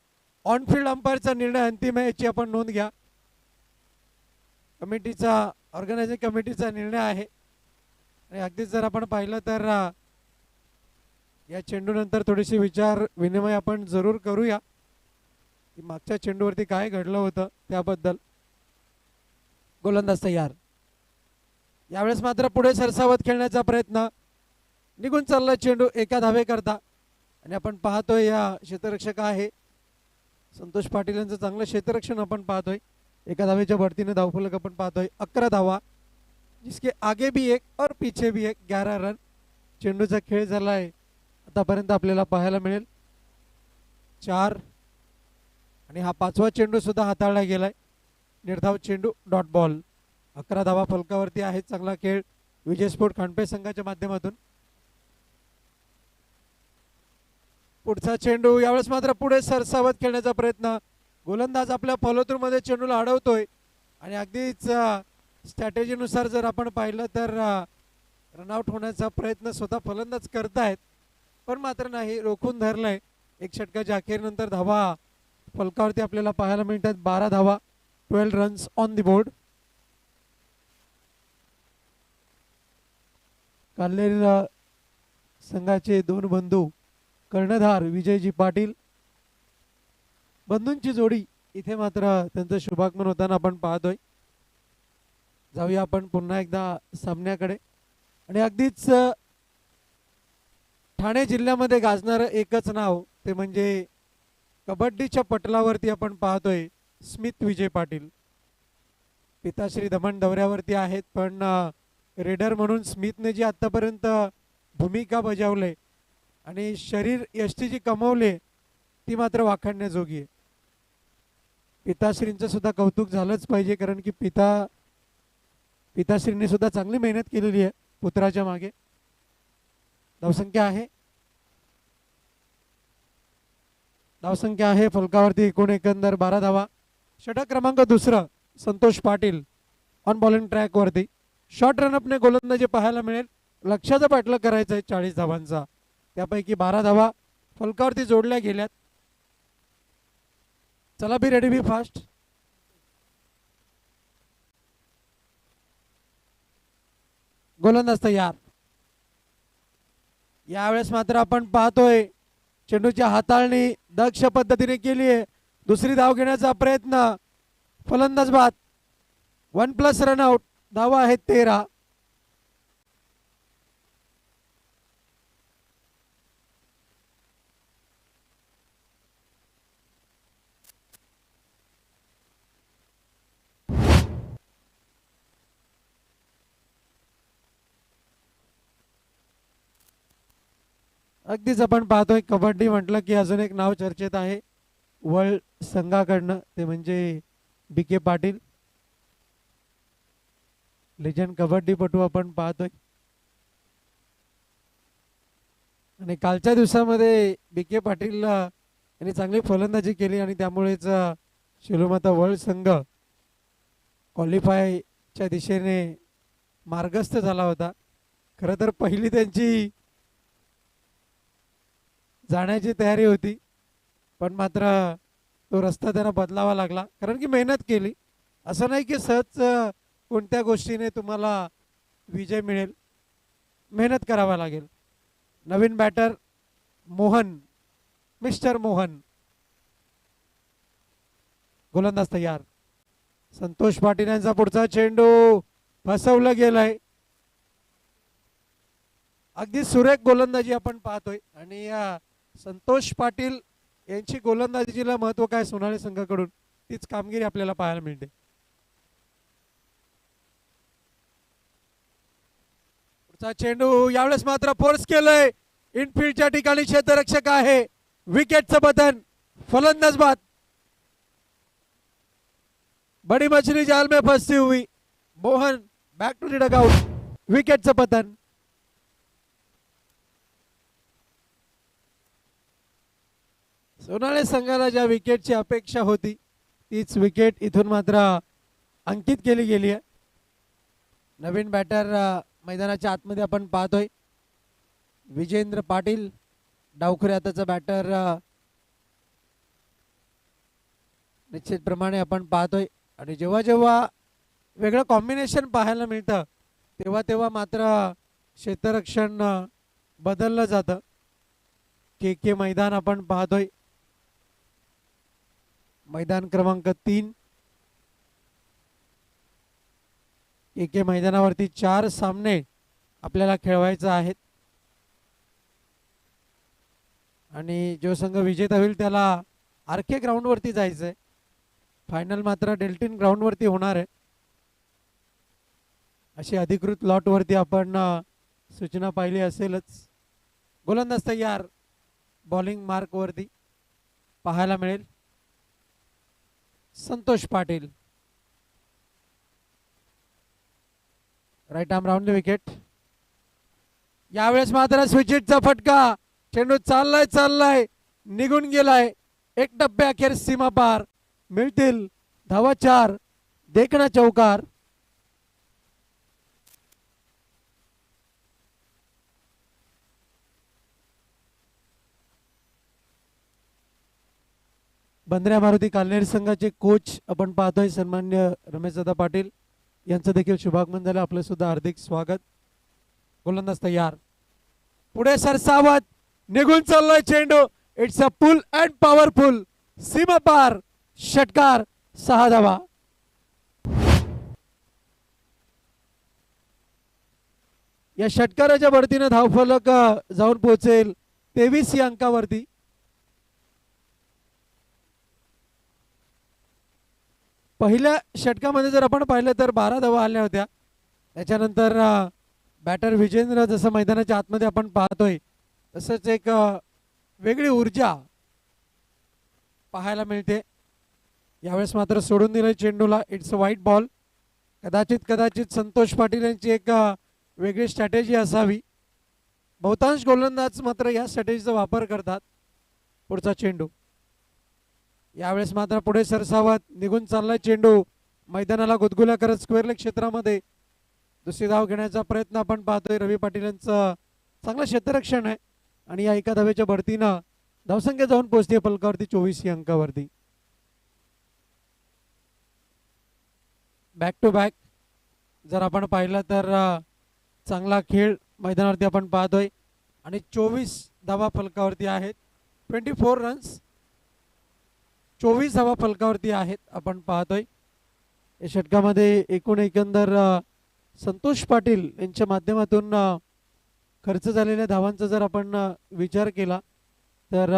ऑन फील्ड अंपायरचा निर्णय अंतिम आहे याची आपण नोंद घ्या. कमिटीचा ऑर्गनायझिंग कमिटीचा निर्णय आहे आणि अगदीच जर आपण पाहिलं तर या चेंडूनंतर थोडीशी विचार विनिमय आपण जरूर करूया की मागच्या चेंडूवरती काय घडलं होतं त्याबद्दल. गोलंदाज तयार. यावेळेस मात्र पुढे सरसावत खेळण्याचा प्रयत्न. निघून चालला चेंडू एका धावे करता आणि आपण पाहतोय या क्षेत्ररक्षक आहे संतोष पाटील यांचं चांगलं क्षेत्ररक्षण आपण पाहतोय. एका धावेच्या बढतीने धावफलक आपण पाहतोय. 11 धावा, जिसके आगे भी एक और पीछे भी एक. 11 रन. चेंडूचा खेळ झालाय आतापर्यंत आपल्याला पाहायला मिळेल 4 आणि हा 5वा चेंडू सुद्धा हाताळला गेलाय. निर्धाव चेंडू डॉट बॉल. 11 धावा फलकावरती आहेत. चांगला खेळ विजय स्पोर्ट खांडपे संघाच्या माध्यमातून. पुढचा चेंडू. यावेळेस मात्र पुढे सरसावत खेळण्याचा प्रयत्न. गोलंदाज आपल्या फॉलो थ्रू मध्ये चेंडूला अडवतोय आणि अगदीच स्ट्रॅटेजीनुसार जर आपण पाहिलं तर रनआउट होण्याचा प्रयत्न स्वतः फलंदाज करतायत पण मात्र नाही, रोखून धरलंय. एक षटकाच्या अखेरनंतर धावा फलकावरती आपल्याला पाहायला मिळतात. 12 धावा, 12 runs on the board. Kalher संघाचे 2 बंधू कर्णधार विजयजी पाटील बंधूंची जोडी इथे मात्र त्यांचं शुभागमन होताना आपण पाहतोय. जाऊया आपण पुन्हा एकदा सामन्याकडे. आणि अगदीच ठाणे जिल्ह्यामध्ये गाजणारं एकच नाव ते म्हणजे कबड्डीच्या पटलावरती आपण पाहतोय स्मित विजय पाटील. पिताश्री दमण दौऱ्यावरती आहेत पण रेडर म्हणून स्मितने जी आतापर्यंत भूमिका बजावले आणि शरीर यष्टी जी कमवले ती मात्र वाखाणण्याजोगी आहे. पिताश्रींचं सुद्धा कौतुक झालंच पाहिजे कारण की पिताश्रींनी सुद्धा चांगली मेहनत केलेली आहे पुत्राच्या मागे. धावसंख्या आहे फलकावरती एकूण एकंदर 12 धावा. षटक क्रमांक 2 Santosh Patil on bowling track वरती. शॉर्ट रनअपने गोलंदाजी पाहायला मिळेल. लक्ष्याचा पाठलाग करायचा आहे 40 धावांचा. त्यापैकी 12 धावा फलकावरती जोडल्या गेल्यात. चला बी रेडी बी फास्ट. गोलंदाज तयार. यावेळेस मात्र आपण पाहतोय चेंडूच्या हाताळणी दक्ष पद्धतीने केली आहे. दुसरी धाव घेण्याचा प्रयत्न. फलंदाज बाद. 1+ रनआउट. धावा आहेत 13. अगदीच आपण पाहतोय कबड्डी म्हटलं की अजून एक नाव चर्चेत आहे वर्ल्ड संघाकडनं ते म्हणजे BK पाटील. लेजंड कबड्डीपटू आपण पाहतोय आणि कालच्या दिवसामध्ये BK पाटील यांनी चांगली फलंदाजी केली आणि त्यामुळेच शिलोमाता वर्ल्ड संघ क्वालिफायच्या दिशेने मार्गस्थ झाला होता. खरं तर पहिली त्यांची जाण्याची तयारी होती पण मात्र तो रस्ता त्यांना बदलावा लागला कारण की मेहनत केली. असं नाही की सहज कोणत्या गोष्टीने तुम्हाला विजय मिळेल, मेहनत करावा लागेल. नवीन बॅटर मोहन, मिस्टर मोहन, गोलंदाज तयार. संतोष पाटील यांचा पुढचा चेंडू फसवलं गेलाय. अगदी सुरेख गोलंदाजी आपण पाहतोय आणि संतोष पाटील यांची गोलंदाजीला महत्व काय सोनाली संघाकडून तीच कामगिरी आपल्याला पाहायला मिळते. पुढचा चेंडू यावेळेस मात्र फोर्स केलंय. इनफिल्डच्या ठिकाणी क्षेत्ररक्षक आहे. विकेटचं पतन, फलंदाज बाद. बड़ी मछली जाल में फंसी हुई. Mohan back to the dugout. विकेटचं पतन. सोनाली संघाला ज्या विकेटची अपेक्षा होती तीच विकेट इथून मात्र अंकित केली गेली आहे. नवीन बॅटर मैदानाच्या आतमध्ये आपण पाहतोय. विजेंद्र पाटील डावखुरे हाताचा बॅटर निश्चितप्रमाणे आपण पाहतोय. आणि जेव्हा जेव्हा वेगळं कॉम्बिनेशन पाहायला मिळतं तेव्हा तेव्हा मात्र क्षेत्ररक्षण बदललं जातं. के मैदान आपण पाहतोय. मैदान क्रमांक 3. के मैदानावरती 4 सामने आपल्याला खेळवायचे आहेत आणि जो संघ विजेता होईल त्याला आरके ग्राउंडवरती जायचं आहे. फायनल मात्र डेल्टिन ग्राउंडवरती होणार आहे अशी अधिकृत लॉटवरती आपण सूचना पाहिली असेलच. गोलंदाज तयार. बॉलिंग मार्कवरती पाहायला मिळेल Santosh Patil. Right arm round the wicket. यावेळेस मात्र स्विचिटचा फटका. चेंडू चाललाय निघून गेलाय. एक डब्बे अखेर सीमा पार. मिळतील धावा 4. देखना चौकार. बंद्र्या मारुती कालनेर संघाचे कोच आपण पाहतोय सन्मान्य रमेशदादा पाटील यांचं देखील शुभागमन झालं. आपलं सुद्धा हार्दिक स्वागत. गोलंदाज तयार. पुढे सरसावत निघून चाललाय चेंडू. It's a pull and powerful. सीमा पार. षटकार. 6 धावा. या षटकाराच्या बढतीने धावफलक जाऊन पोहोचेल 23 या अंकावरती. पहिल्या षटकामध्ये जर आपण पाहिलं तर 12 धावा आल्या होत्या. त्याच्यानंतर बॅटर विजेंद्र जसं मैदानाच्या आतमध्ये आपण पाहतोय तसंच एक वेगळी ऊर्जा पाहायला मिळते. यावेळेस मात्र सोडून दिलं चेंडूला. It's a white ball. कदाचित संतोष पाटील यांची एक वेगळी स्ट्रॅटेजी असावी. बहुतांश गोलंदाज मात्र या स्ट्रॅटेजीचा वापर करतात. पुढचा चेंडू यावेळेस मात्र पुढे सरसावत निघून चाललाय चेंडू. मैदानाला गुदगुल्या करत स्क्वेअर लेग क्षेत्रामध्ये दुसरी धाव घेण्याचा प्रयत्न आपण पाहतोय. रवी पाटील यांचं चांगलं क्षेत्ररक्षण आहे आणि या एका धावेच्या बढतीनं धावसंख्या जाऊन पोहोचते फलकावरती 24 या अंकावरती. बॅक टू बॅक जर आपण पाहिलं तर चांगला खेळ मैदानावरती आपण पाहतोय आणि 24 धावा फलकावरती आहेत. 24 रन्स 24 धावा फलकावरती आहेत आपण पाहतोय. या षटकामध्ये एकंदर संतोष पाटील यांच्या माध्यमातून खर्च झालेल्या धावांचा जर आपण विचार केला तर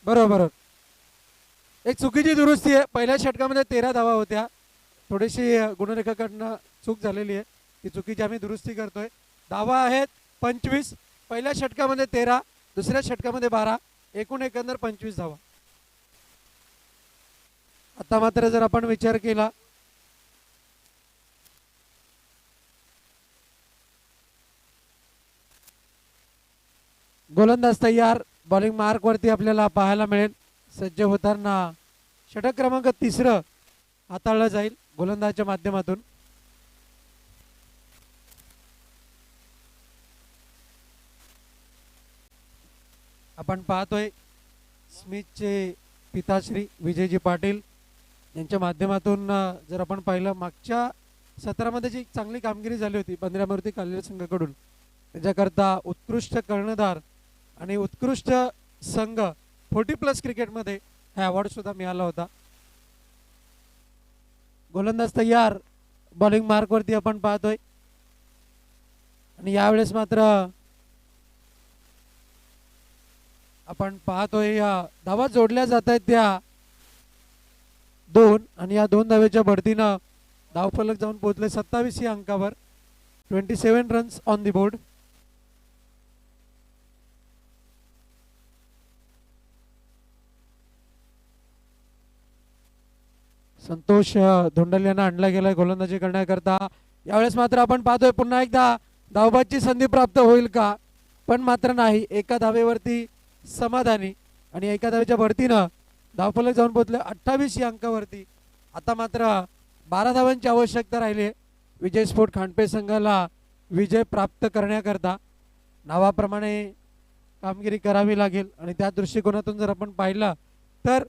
बरोबर. एक चुकीची दुरुस्ती आहे. पहिल्या षटकामध्ये 13 धावा होत्या. थोडीशी गुणरेखाकडनं चूक झालेली आहे. ती चुकीची आम्ही दुरुस्ती करतोय. धावा आहेत 25. पहिल्या षटकामध्ये 13, दुसऱ्या षटकामध्ये 12, एकूण एकंदर 25 धावा. आता मात्र जर आपण विचार केला गोलंदाज तयार, बॉलिंग मार्क वरती आपल्याला पाहायला मिळेल. सज्ज होताना षटक क्रमांक 3 हाताळलं जाईल गोलंदाजच्या माध्यमातून. आपण पाहतोय स्मिथचे पिताश्री विजयजी पाटील यांच्या माध्यमातून जर आपण पाहिलं मागच्या सत्रामध्ये जी चांगली कामगिरी झाली होती बंदरामूर्ती कालेरी संघाकडून, त्याच्याकरता उत्कृष्ट कर्णधार आणि उत्कृष्ट संघ 40+ क्रिकेटमध्ये हा अवॉर्ड सुद्धा मिळाला होता. गोलंदाज तयार, बॉलिंग मार्क वरती आपण पाहतोय. आणि यावेळेस मात्र आपण पाहतोय धावा जोडल्या जात आहेत त्या 2, आणि या 2 धावेच्या बढतीनं धावफलक जाऊन पोहोचले 27 या अंकावर. 27 runs on the board. Santosh Dhondal यांना आणला गेलाय गोलंदाजी करण्याकरता. यावेळेस मात्र आपण पाहतोय पुन्हा एकदा धावबादची संधी प्राप्त होईल का, पण मात्र नाही. एका धावेवरती समाधानी आणि एका धावेच्या बढतीनं धावफलक जाऊन पोहोचले 28 या अंकावरती. आता मात्र 12 धावांची आवश्यकता राहिली विजय स्पोर्ट खांडपे संघाला विजय प्राप्त करण्याकरता. नावाप्रमाणे कामगिरी करावी लागेल आणि त्या दृष्टिकोनातून जर आपण पाहिलं तर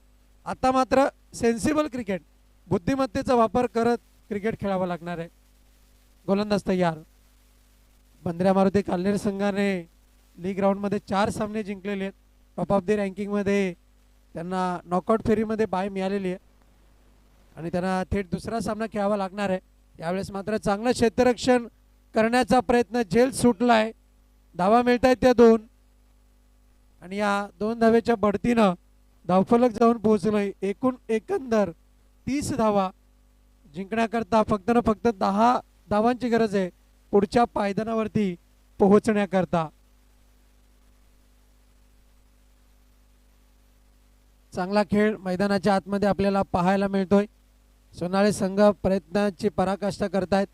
आता मात्र सेन्सिबल क्रिकेट, बुद्धिमत्तेचा वापर करत क्रिकेट खेळावं लागणार आहे. गोलंदाज तयार. बंदऱ्या मारुती काल्हेर संघाने लीग राऊंडमध्ये 4 सामने जिंकलेले आहेत. टॉप ऑफ द रँकिंगमध्ये त्यांना नॉकआउट फेरीमध्ये बाय मिळालेली आहे आणि त्यांना थेट दुसरा सामना खेळावा लागणार आहे. यावेळेस मात्र चांगलं क्षेत्ररक्षण करण्याचा प्रयत्न झेल सुटला आहे. धावा मिळत आहेत त्या 2, आणि या 2 धावेच्या बढतीनं धावफलक जाऊन पोहोचलंय. एकूण एकंदर 30 धावा जिंकण्याकरता फक्त ना फक्त 10 धावांची गरज आहे पुढच्या पायदानावरती पोहोचण्याकरता. चांगला खेळ मैदानाच्या आतमध्ये आपल्याला पाहायला मिळतोय. सोनाळे संघ प्रयत्नाची पराकाष्ठा करतायत.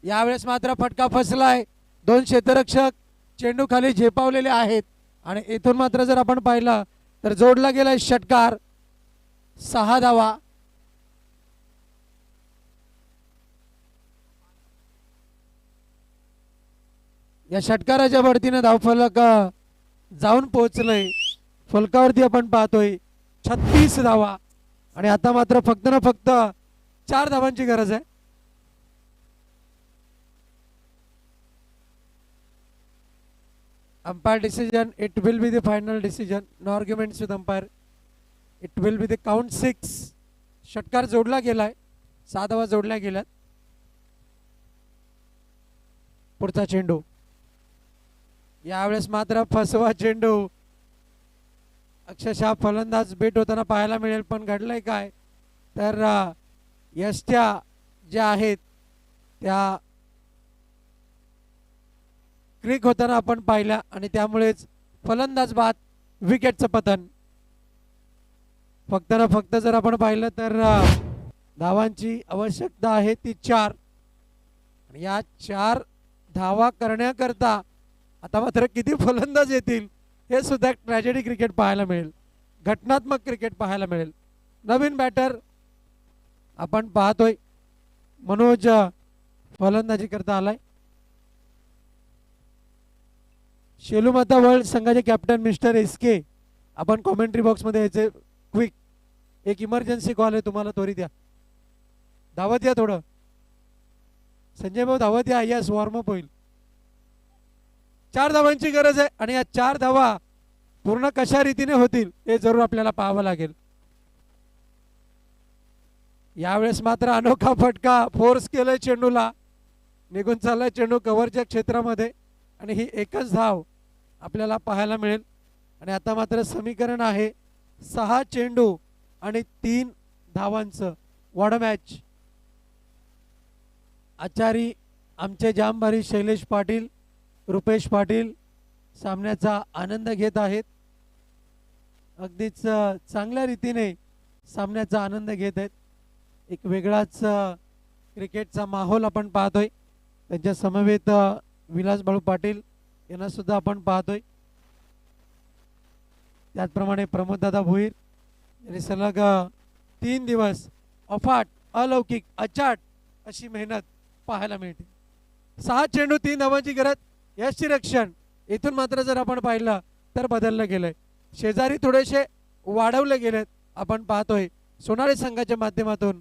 यावेळेस मात्र फटका फसलाय. 2 क्षेत्ररक्षक चेंडू खाली झेपावलेले आहेत आणि इथून मात्र जर आपण पाहिलं तर जोडला गेलाय षटकार. 6 धावा. या षटकाराच्या बढतीने धावफलक जाऊन पोहोचलंय. फलकावरती आपण पाहतोय 36 धावा आणि आता मात्र फक्त ना फक्त 4 धावांची गरज आहे. Umpire decision, it will be the final decision. No arguments with umpire. It will be the count 6. षटकार जोडला गेलाय. 6 धावा जोडल्या गेल्यात. पुढचा चेंडू. यावेळेस मात्र फसवा चेंडू. अक्षरशः फलंदाज बेट होताना पाहायला मिळेल, पण घडलंय काय तर यष्ट्या ज्या आहेत त्या क्रिक होताना आपण पाहिल्या आणि त्यामुळेच फलंदाज बाद, विकेटचं पतन. फक्त ना फक्त जर आपण पाहिलं तर धावांची आवश्यकता आहे ती 4, आणि या 4 धावा करण्याकरता आता मात्र किती फलंदाज येतील हे सुद्धा ट्रॅजेडी क्रिकेट पाहायला मिळेल, घटनात्मक क्रिकेट पाहायला मिळेल. नवीन बॅटर आपण पाहतोय मनोज फलंदाजी करता आलाय. शेलूमाता वर्ल्ड संघाचे कॅप्टन मिस्टर SK आपण कॉमेंट्री बॉक्समध्ये यायचे. क्विक एक इमर्जन्सी कॉल आहे तुम्हाला, त्वरित या, धावत या थोडं. संजय भाऊ धावत या, यस वॉर्मअप होईल. 4 धावांची गरज आहे आणि या 4 धावा पूर्ण कशा रीतीने होतील हे जरूर आपल्याला पाहावं लागेल. यावेळेस मात्र अनोखा फटका, फोर्स केलाय चेंडूला, निघून चाललाय चेंडू कव्हरच्या क्षेत्रामध्ये आणि ही एकच धाव आपल्याला पाहायला मिळेल. आणि आता मात्र समीकरण आहे 6 चेंडू आणि 3 धावांचं वॉड मॅच. आचारी आमचे जामभारी शैलेश पाटील, रुपेश पाटील सामन्याचा आनंद घेत आहेत. अगदीच चांगल्या रीतीने सामन्याचा आनंद घेत आहेत. एक वेगळाच क्रिकेटचा माहोल आपण पाहतोय. त्यांच्या समवेत विलास बाळू पाटील यांना सुद्धा आपण पाहतोय. त्याचप्रमाणे प्रमोददादा भोईर यांनी सलग 3 दिवस अफाट, अलौकिक, अचाट अशी मेहनत पाहायला मिळते. 6 चेंडू 3 धावांची गरज, यष्टिरक्षण इथून मात्र जर आपण पाहिलं तर बदललं गेलंय. शेजारी थोडेसे वाढवले गेलेत आपण पाहतोय. सोनाली संघाच्या माध्यमातून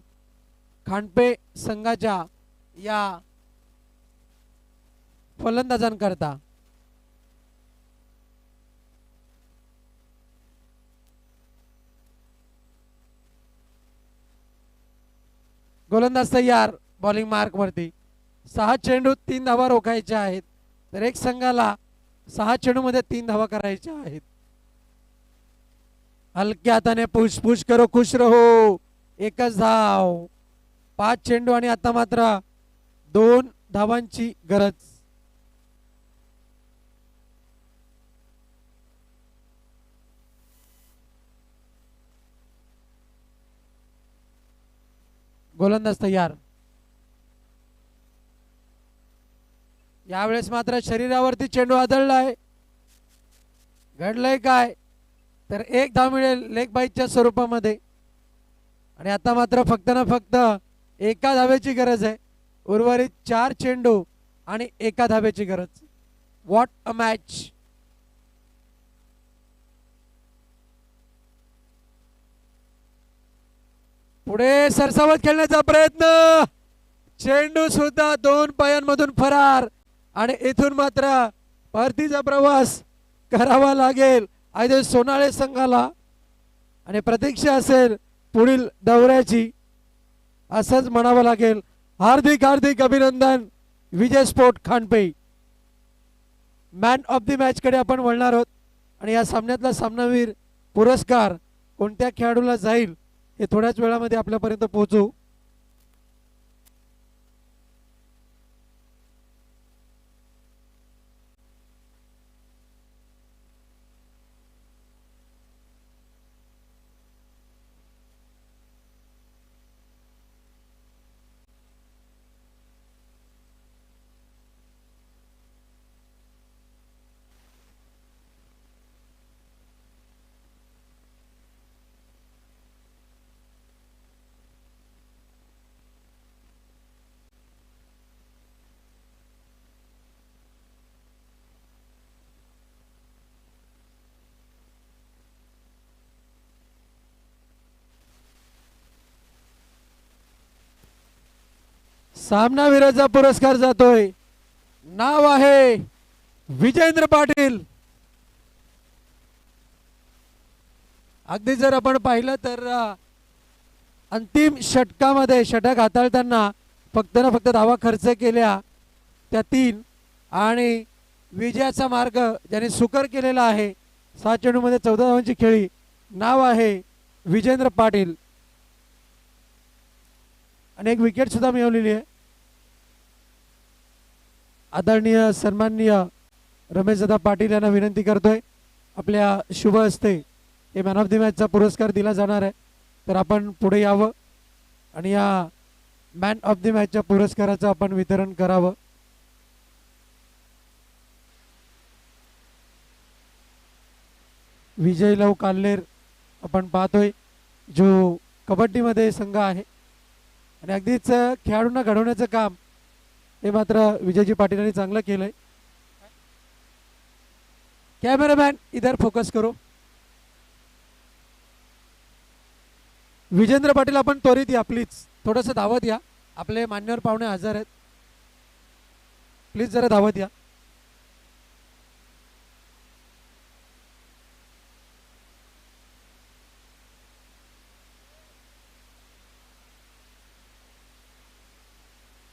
खांडपे संघाच्या या फलंदाजांकरता गोलंदाज तयार बॉलिंग मार्क वरती. 6 चेंडू 3 धावा रोखायच्या आहेत. तर एक संघाला 6 चेंडू मध्ये 3 धावा करायच्या आहेत. हलक्या हाताने पुश पुश करो खुश रहो. एकच धाव. 5 चेंडू आणि आता मात्र 2 धावांची गरज. गोलंदाज तयार. यावेळेस मात्र शरीरावरती चेंडू आदळलाय. घडलंय काय तर 1 धाव मिळेल लेग बाईटच्या स्वरूपामध्ये. आणि आता मात्र फक्त ना फक्त 1 धावेची गरज आहे. उर्वरित 4 चेंडू आणि 1 धावेची गरज. What a match. पुढे सरसावत खेळण्याचा प्रयत्न. चेंडू सुद्धा 2 पायांमधून फरार. आणि इथून मात्र परतीचा प्रवास करावा लागेल आयदे सोनाळे संघाला. आणि प्रतीक्षा असेल पुढील दौऱ्याची असंच म्हणावं लागेल. हार्दिक हार्दिक अभिनंदन Vijay sport Khandpe. Man of the match कडे आपण वळणार आहोत. आणि या सामन्यातला सामनावीर पुरस्कार कोणत्या खेळाडूला जाईल हे थोड्याच वेळामध्ये आपल्यापर्यंत पोहोचू. सामनावीराचा पुरस्कार जातोय. नाव आहे विजेंद्र पाटील. अगदी जर आपण पाहिलं तर अंतिम षटकामध्ये षटक हाताळताना फक्त ना फक्त धावा खर्च केल्या त्या 3 आणि विजयाचा मार्ग ज्याने सुकर केलेला आहे. 7 चेंडूमध्ये 14 धावांची खेळी. नाव आहे विजेंद्र पाटील. आणि एक विकेट सुद्धा मिळवलेली आहे. आदरणीय सन्माननीय रमेशदादा पाटील यांना विनंती करतोय आपल्या शुभ हस्ते हे मॅन ऑफ द मॅचचा पुरस्कार दिला जाणार आहे. तर आपण पुढे यावं आणि या मॅन ऑफ द मॅचच्या पुरस्काराचं आपण वितरण करावं. विजय लव काल्लेर आपण पाहतोय जो कबड्डीमध्ये संघ आहे. आणि अगदीच खेळाडूंना घडवण्याचं काम हे मात्र विजयजी पाटीलांनी चांगलं केलंय. कॅमेरामॅन इधर फोकस करो. विजेंद्र पाटील आपण त्वरित या प्लीज. थोडंसं धावत या. आपले मान्यवर पाहुणे हजर आहेत. प्लीज जरा धावत या.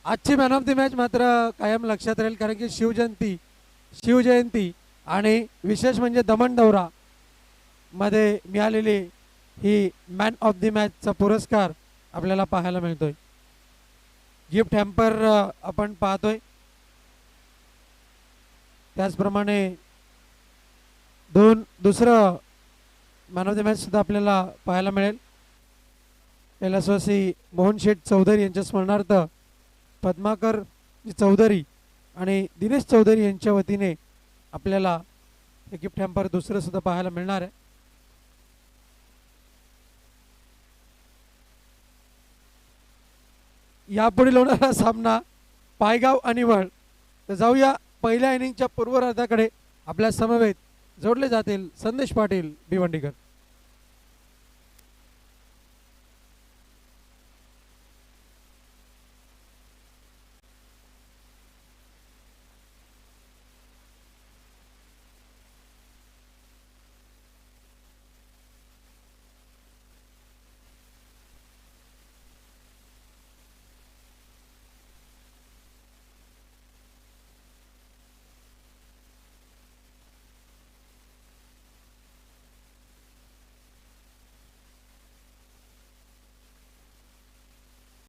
आजची मॅन ऑफ द मॅच मात्र कायम लक्षात राहील कारण की शिवजयंती आणि विशेष म्हणजे दमण दौरा मध्ये मिळालेली ही मॅन ऑफ द मॅचचा पुरस्कार आपल्याला पाहायला मिळतोय. गिफ्ट हॅम्पर आपण पाहतोय. त्याचप्रमाणे दुसरं मॅन ऑफ द मॅच सुद्धा आपल्याला पाहायला मिळेल. कैलासवासी मोहन शेठ चौधरी यांच्या स्मरणार्थ पद्माकर चौधरी आणि दिनेश चौधरी यांच्या वतीने आपल्याला हे गिफ्ट हॅम्पर दुसरं सुद्धा पाहायला मिळणार आहे. यापुढील होणारा सामना पायगाव आणि वळ. तर जाऊया पहिल्या इनिंगच्या पूर्वार्धाकडे. आपल्या समवेत जोडले जातील संदेश पाटील भिवंडीकर.